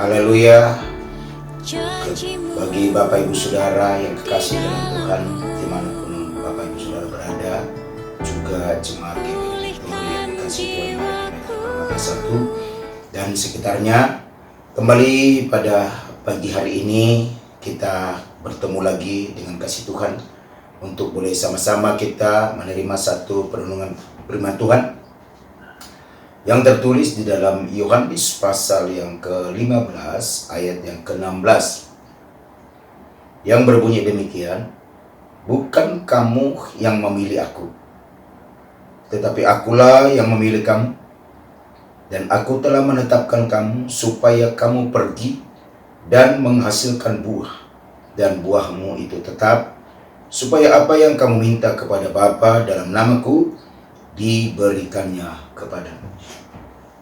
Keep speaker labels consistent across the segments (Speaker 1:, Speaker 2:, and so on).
Speaker 1: Haleluya. Bagi Bapak Ibu Saudara yang kekasih dalam Tuhan, dimanapun Bapak Ibu Saudara berada, juga jemaat GBI yang dikasih Tuhan Mata 1 dan sekitarnya, kembali pada pagi hari ini kita bertemu lagi dengan kasih Tuhan untuk boleh sama-sama kita menerima satu perenungan firman Tuhan yang tertulis di dalam Yohanes pasal yang ke-15 ayat yang ke-16 yang berbunyi demikian, "Bukan kamu yang memilih aku, tetapi akulah yang memilih kamu, dan aku telah menetapkan kamu supaya kamu pergi dan menghasilkan buah, dan buahmu itu tetap, supaya apa yang kamu minta kepada Bapa dalam namaku diberikannya kepadamu."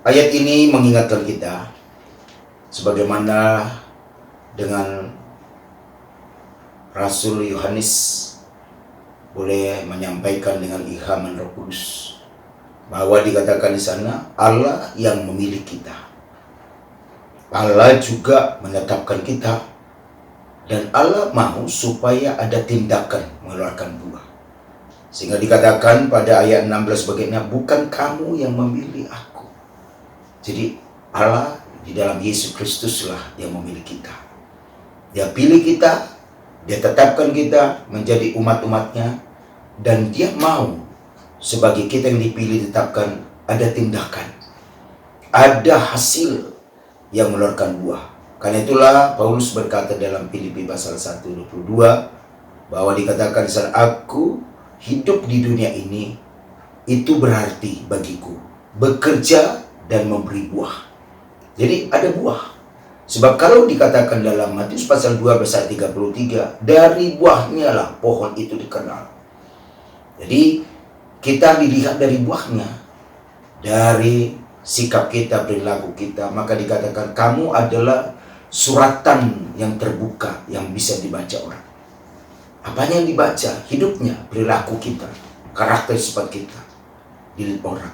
Speaker 1: Ayat ini mengingatkan kita sebagaimana dengan Rasul Yohanes boleh menyampaikan dengan ilhaman Roh Kudus bahwa dikatakan di sana Allah yang memilih kita. Allah juga menetapkan kita, dan Allah mau supaya ada tindakan mengeluarkan buah. Sehingga dikatakan pada ayat 16 bagaimana, "Bukan kamu yang memilih aku." Jadi Allah di dalam Yesus Kristuslah yang memilih kita. Dia pilih kita, Dia tetapkan kita menjadi umat-umatnya, dan Dia mau sebagai kita yang dipilih ditetapkan ada tindakan, ada hasil yang mengeluarkan buah. Karena itulah Paulus berkata dalam Filipi pasal 1:22 bahwa dikatakan saat aku hidup di dunia ini, itu berarti bagiku bekerja dan memberi buah. Jadi ada buah. Sebab kalau dikatakan dalam Matius pasal 12 ayat 33, dari buahnya lah pohon itu dikenal. Jadi kita dilihat dari buahnya, dari sikap kita, perilaku kita. Maka dikatakan kamu adalah suratan yang terbuka yang bisa dibaca orang. Apanya yang dibaca? Hidupnya, perilaku kita, karakter sifat kita dilihat orang.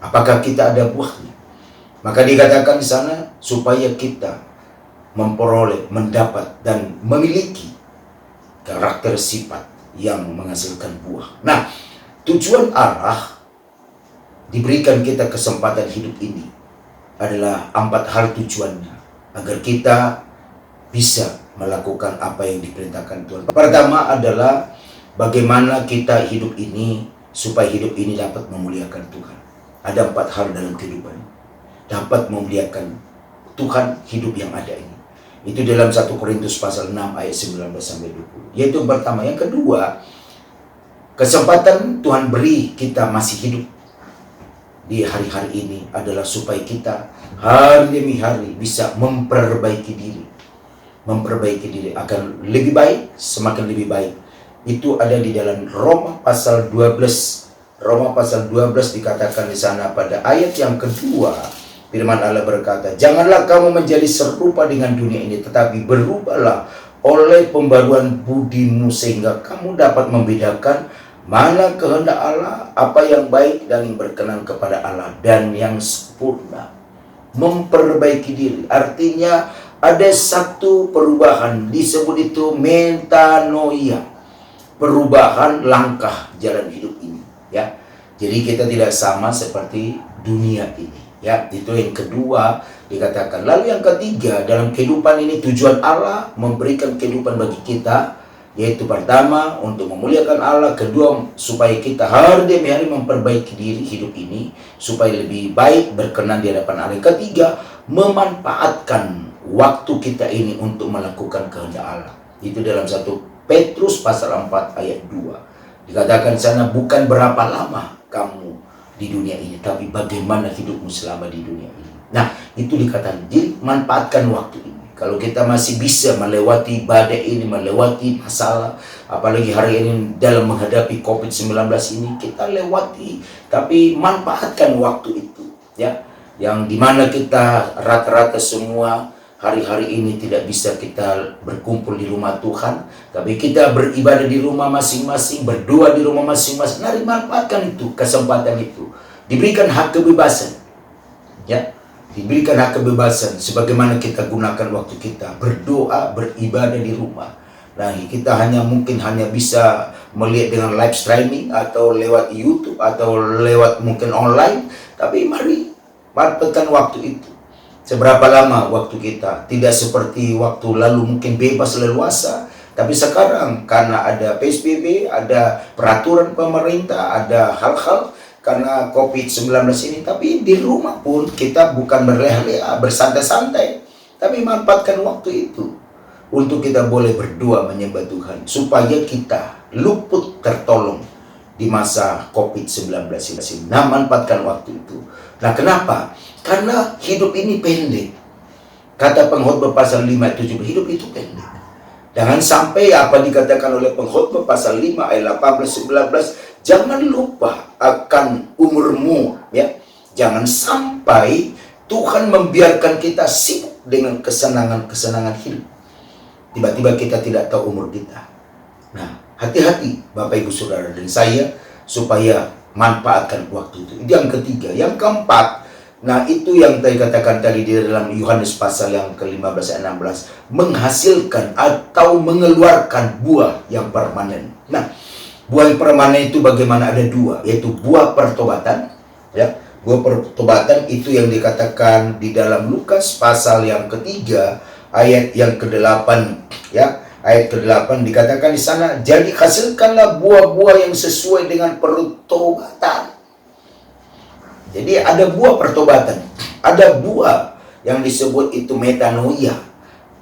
Speaker 1: Apakah kita ada buahnya? Maka dikatakan di sana supaya kita memperoleh, mendapat dan memiliki karakter sifat yang menghasilkan buah. Nah, tujuan Allah diberikan kita kesempatan hidup ini adalah 4 hal tujuannya agar kita bisa melakukan apa yang diperintahkan Tuhan. Pertama adalah bagaimana kita hidup ini supaya hidup ini dapat memuliakan Tuhan. Ada 4 hal dalam kehidupan dapat memuliakan Tuhan hidup yang ada ini. Itu dalam 1 Korintus pasal 6 ayat 19-20. Yaitu yang pertama. Yang kedua, kesempatan Tuhan beri kita masih hidup di hari-hari ini adalah supaya kita hari demi hari bisa memperbaiki diri. Memperbaiki diri akan lebih baik, semakin lebih baik. Itu ada di dalam Roma pasal 12. Roma pasal 12 dikatakan di sana pada ayat yang kedua, firman Allah berkata, "Janganlah kamu menjadi serupa dengan dunia ini, tetapi berubahlah oleh pembaruan budimu sehingga kamu dapat membedakan mana kehendak Allah, apa yang baik dan yang berkenan kepada Allah dan yang sempurna." Memperbaiki diri artinya ada satu perubahan, disebut itu metanoia, perubahan langkah jalan hidup ini. Ya, jadi kita tidak sama seperti dunia ini. Ya, itu yang kedua dikatakan. Lalu yang ketiga, dalam kehidupan ini tujuan Allah memberikan kehidupan bagi kita, yaitu pertama untuk memuliakan Allah, kedua supaya kita hari demi hari memperbaiki diri hidup ini supaya lebih baik berkenan di hadapan Allah. Yang ketiga, memanfaatkan waktu kita ini untuk melakukan kehendak Allah. Itu dalam 1 Petrus pasal 4 ayat 2. Dikatakan sana bukan berapa lama kamu di dunia ini, tapi bagaimana hidupmu selama di dunia ini. Nah, itu dikatakan, jadi manfaatkan waktu ini. Kalau kita masih bisa melewati badai ini, melewati masalah, apalagi hari ini dalam menghadapi COVID-19 ini, kita lewati, tapi manfaatkan waktu itu. Ya, yang dimana kita rata-rata semua hari-hari ini tidak bisa kita berkumpul di rumah Tuhan, tapi kita beribadah di rumah masing-masing, berdoa di rumah masing-masing. Mari manfaatkan itu, kesempatan itu. Diberikan hak kebebasan. Ya, diberikan hak kebebasan sebagaimana kita gunakan waktu kita berdoa, beribadah di rumah. Nah, kita mungkin hanya bisa melihat dengan live streaming atau lewat YouTube atau lewat mungkin online, tapi mari manfaatkan waktu itu. Seberapa lama waktu kita? Tidak seperti waktu lalu mungkin bebas leluasa, tapi sekarang karena ada PSBB, ada peraturan pemerintah, ada hal-hal karena COVID-19 ini, tapi di rumah pun kita bukan berleha-leha, bersantai-santai, tapi manfaatkan waktu itu untuk kita boleh berdoa menyembah Tuhan, supaya kita luput tertolong di masa COVID-19 ini. Nah, manfaatkan waktu itu. Nah, kenapa? Karena hidup ini pendek. Kata pengkhotbah pasal 5 ayat 7, hidup itu pendek. Jangan sampai apa dikatakan oleh pengkhotbah pasal 5 ayat 18-19, jangan lupa akan umurmu, ya. Jangan sampai Tuhan membiarkan kita sibuk dengan kesenangan-kesenangan hidup. Tiba-tiba kita tidak tahu umur kita. Nah, hati-hati Bapak Ibu Saudara dan saya, supaya manfaatkan waktu itu. Itu yang ketiga. Yang keempat, nah itu yang tadi katakan tadi di dalam Yohanes pasal yang ke-15 ayat 16, menghasilkan atau mengeluarkan buah yang permanen. Nah, buah yang permanen itu bagaimana? Ada dua, yaitu buah pertobatan, ya. Buah pertobatan itu yang dikatakan di dalam Lukas pasal yang ketiga ayat yang ke-8, ya. Ayat ke-8 dikatakan di sana, jadi hasilkanlah buah-buah yang sesuai dengan pertobatan. Jadi ada buah pertobatan, ada buah yang disebut itu metanoia.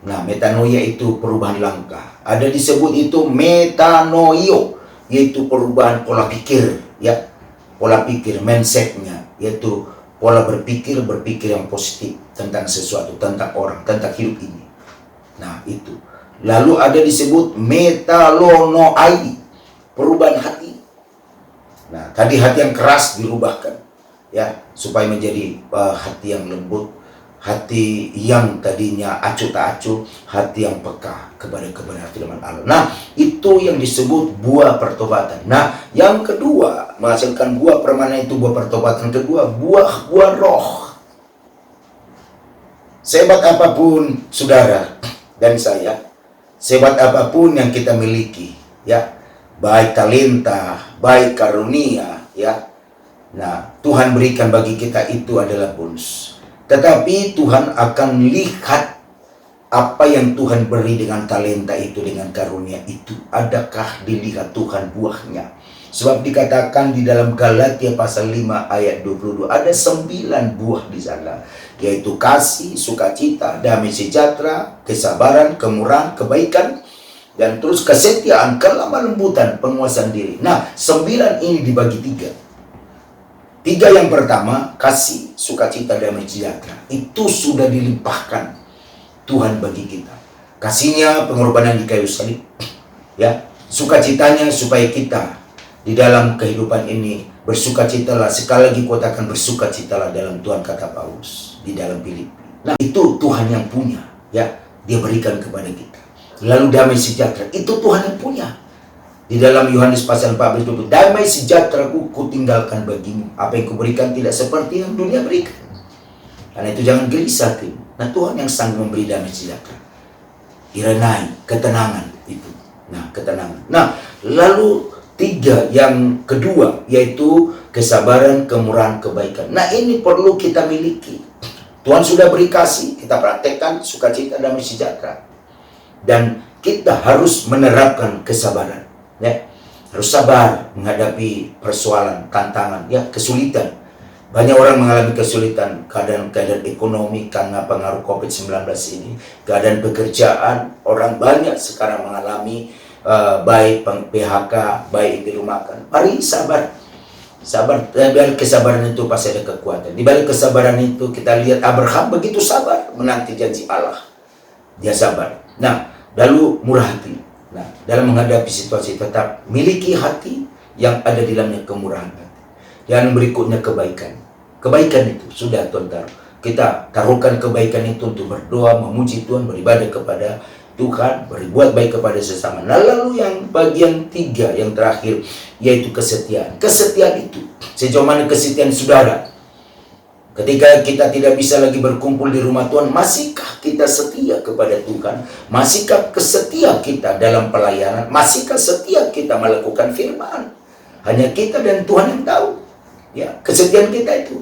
Speaker 1: Nah, metanoia itu perubahan langkah. Ada disebut itu metanoio, yaitu perubahan pola pikir, ya. Pola pikir, mindsetnya, yaitu pola berpikir yang positif tentang sesuatu, tentang orang, tentang hidup ini. Nah, itu. Lalu ada disebut metanoia, perubahan hati. Nah, tadi hati yang keras dirubahkan, ya, supaya menjadi hati yang lembut, hati yang tadinya acuh tak acuh, hati yang peka kepada kebenaran firman Allah. Nah, itu yang disebut buah pertobatan. Nah, yang kedua, menghasilkan buah permanen itu buah pertobatan. Kedua, buah roh. Sehebat apapun saudara dan saya, sehebat apapun yang kita miliki, ya, baik talenta, baik karunia, ya. Nah, Tuhan berikan bagi kita itu adalah bonus. Tetapi Tuhan akan lihat apa yang Tuhan beri dengan talenta itu, dengan karunia itu. Adakah dilihat Tuhan buahnya? Sebab dikatakan di dalam Galatia pasal 5 ayat 22, ada 9 buah di sana, yaitu kasih, sukacita, damai sejahtera, kesabaran, kemurahan, kebaikan, dan terus kesetiaan, kelemah lembutan, penguasaan diri. Nah, 9 ini dibagi 3. 3 yang pertama, kasih, sukacita, damai sejahtera, itu sudah dilimpahkan Tuhan bagi kita. Kasihnya pengorbanan di kayu salib, ya. Sukacitanya supaya kita di dalam kehidupan ini bersukacitalah. Sekali lagi katakan bersukacitalah dalam Tuhan, kata Paulus di dalam Filipi. Nah, itu Tuhan yang punya, ya. Dia berikan kepada kita. Lalu damai sejahtera, itu Tuhan yang punya. Di dalam Yohanes pasal 14 itu, damai sejahtera ku tinggalkan bagimu. Apa yang kuberikan tidak seperti yang dunia berikan. Karena itu jangan gelisah. Nah, Tuhan yang sanggup memberi damai sejahtera, irenai, ketenangan itu. Nah, ketenangan. Nah, lalu 3 yang kedua, yaitu kesabaran, kemurahan, kebaikan. Nah, ini perlu kita miliki. Tuhan sudah beri kasih, kita praktekkan sukacita, damai sejahtera. Dan kita harus menerapkan kesabaran, ya. Harus sabar menghadapi persoalan, tantangan, ya, kesulitan. Banyak orang mengalami kesulitan, keadaan ekonomi karena pengaruh COVID-19 ini, keadaan pekerjaan, orang banyak sekarang mengalami baik PHK, baik dirumahkan. Mari sabar. Sabar, di balik kesabaran itu pasti ada kekuatan. Di balik kesabaran itu kita lihat Abraham begitu sabar menanti janji Allah. Dia sabar. Nah, lalu murah hati. Nah, dalam menghadapi situasi tetap miliki hati yang ada di dalamnya kemurahan hati. Yang berikutnya kebaikan. Kebaikan itu sudah Tuhan taruh. Kita taruhkan kebaikan itu untuk berdoa, memuji Tuhan, beribadah kepada Tuhan, berbuat baik kepada sesama. Nah, lalu yang bagian 3 yang terakhir, yaitu kesetiaan. Kesetiaan itu, sejauh mana kesetiaan saudara Ketika kita tidak bisa lagi berkumpul di rumah Tuhan, masihkah kita setia kepada Tuhan? Masihkah setia kita dalam pelayanan? Masihkah setia kita melakukan firman? Hanya kita dan Tuhan yang tahu. Ya, kesetiaan kita itu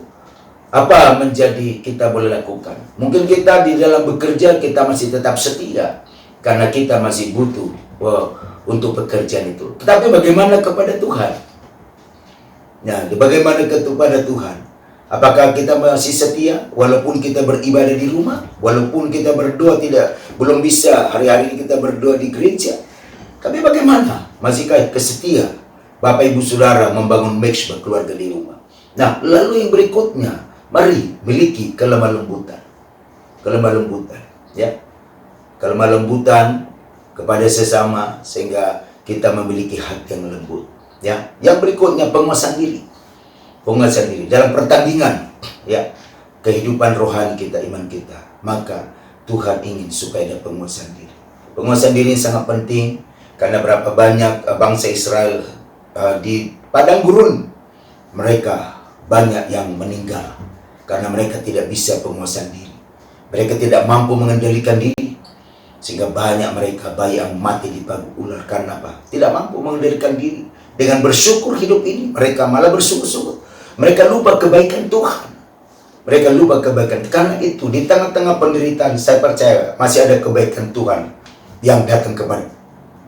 Speaker 1: apa menjadi kita boleh lakukan. Mungkin kita di dalam bekerja kita masih tetap setia karena kita masih butuh untuk pekerjaan itu. Tetapi bagaimana kepada Tuhan? Nah, bagaimana kepada Tuhan? Apakah kita masih setia walaupun kita beribadah di rumah, walaupun kita berdoa belum bisa hari-hari ini kita berdoa di gereja? Tapi bagaimana? Masihkah kesetia Bapak Ibu Saudara membangun mezbah keluarga di rumah? Nah, lalu yang berikutnya, mari miliki kelemah lembutan. Kelemah lembutan, ya. Kelemah lembutan kepada sesama sehingga kita memiliki hati yang lembut, ya. Yang berikutnya penguasaan diri. Penguasaan diri dalam pertandingan, ya, kehidupan rohani kita, iman kita. Maka Tuhan ingin supaya ada penguasaan diri. Penguasaan diri sangat penting karena berapa banyak bangsa Israel di padang gurun, mereka banyak yang meninggal karena mereka tidak bisa penguasaan diri. Mereka tidak mampu mengendalikan diri, sehingga banyak mereka bayi yang mati di pagu ular. Karena apa? Tidak mampu mengendalikan diri. Dengan bersyukur hidup ini, mereka malah bersyukur-syukur. Mereka lupa kebaikan Tuhan. Mereka lupa kebaikan. Karena itu di tengah-tengah penderitaan, saya percaya masih ada kebaikan Tuhan yang datang kepada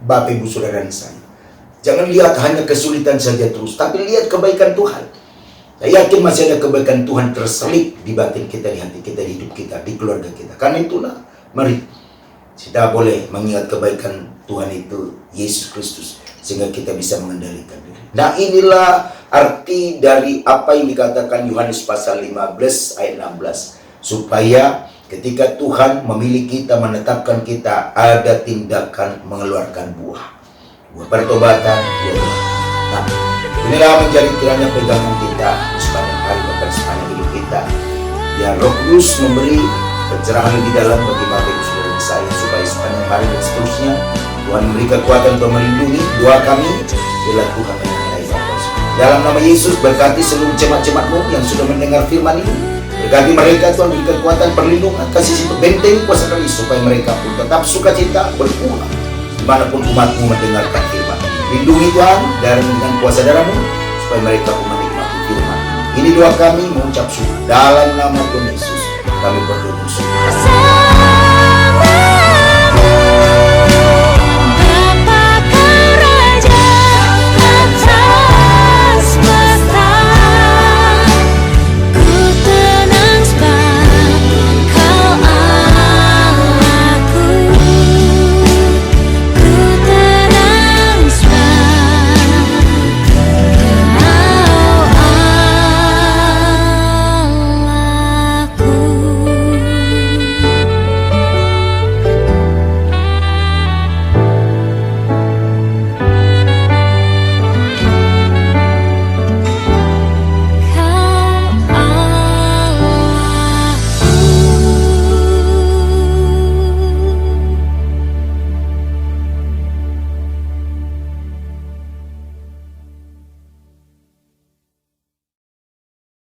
Speaker 1: Bapak Ibu Saudara dan saya. Jangan lihat hanya kesulitan saja terus, tapi lihat kebaikan Tuhan. Saya yakin masih ada kebaikan Tuhan terselip di batin kita, di hati kita, di hidup kita, di keluarga kita. Karena itulah, mari kita boleh mengingat kebaikan Tuhan itu, Yesus Kristus, sehingga kita bisa mengendalikan diri. Nah, inilah arti dari apa yang dikatakan Yohanes pasal 15 ayat 16. Supaya ketika Tuhan memilih kita, menetapkan kita, ada tindakan mengeluarkan buah. Buah pertobatan, buah. Nah, inilah menjadi kiranya pegangan kita sepanjang hari bahkan sepanjang hidup kita. Biar Roh Kudus memberi pencerahan lebih dalam bagi Bapak Ibu Saudara saya, supaya sepanjang hari dan seterusnya Tuhan memberi kekuatan untuk melindungi. Doa kami bila Tuhan menyertai Bapak. Dalam nama Yesus, berkati seluruh jemaat-jemaat-Mu yang sudah mendengar firman ini. Berkati mereka, Tuhan, beri kekuatan, perlindungan, kasih situ, benteng kuasa kami, supaya mereka pun tetap sukacita berpulang dimanapun umat-Mu mendengarkan firman. Lindungi Tuhan dengan kuasa darah-Mu, supaya mereka pun menikmati firman. Ini doa kami, mengucap syukur dalam nama Tuhan Yesus. Kami berdoa bersyukur.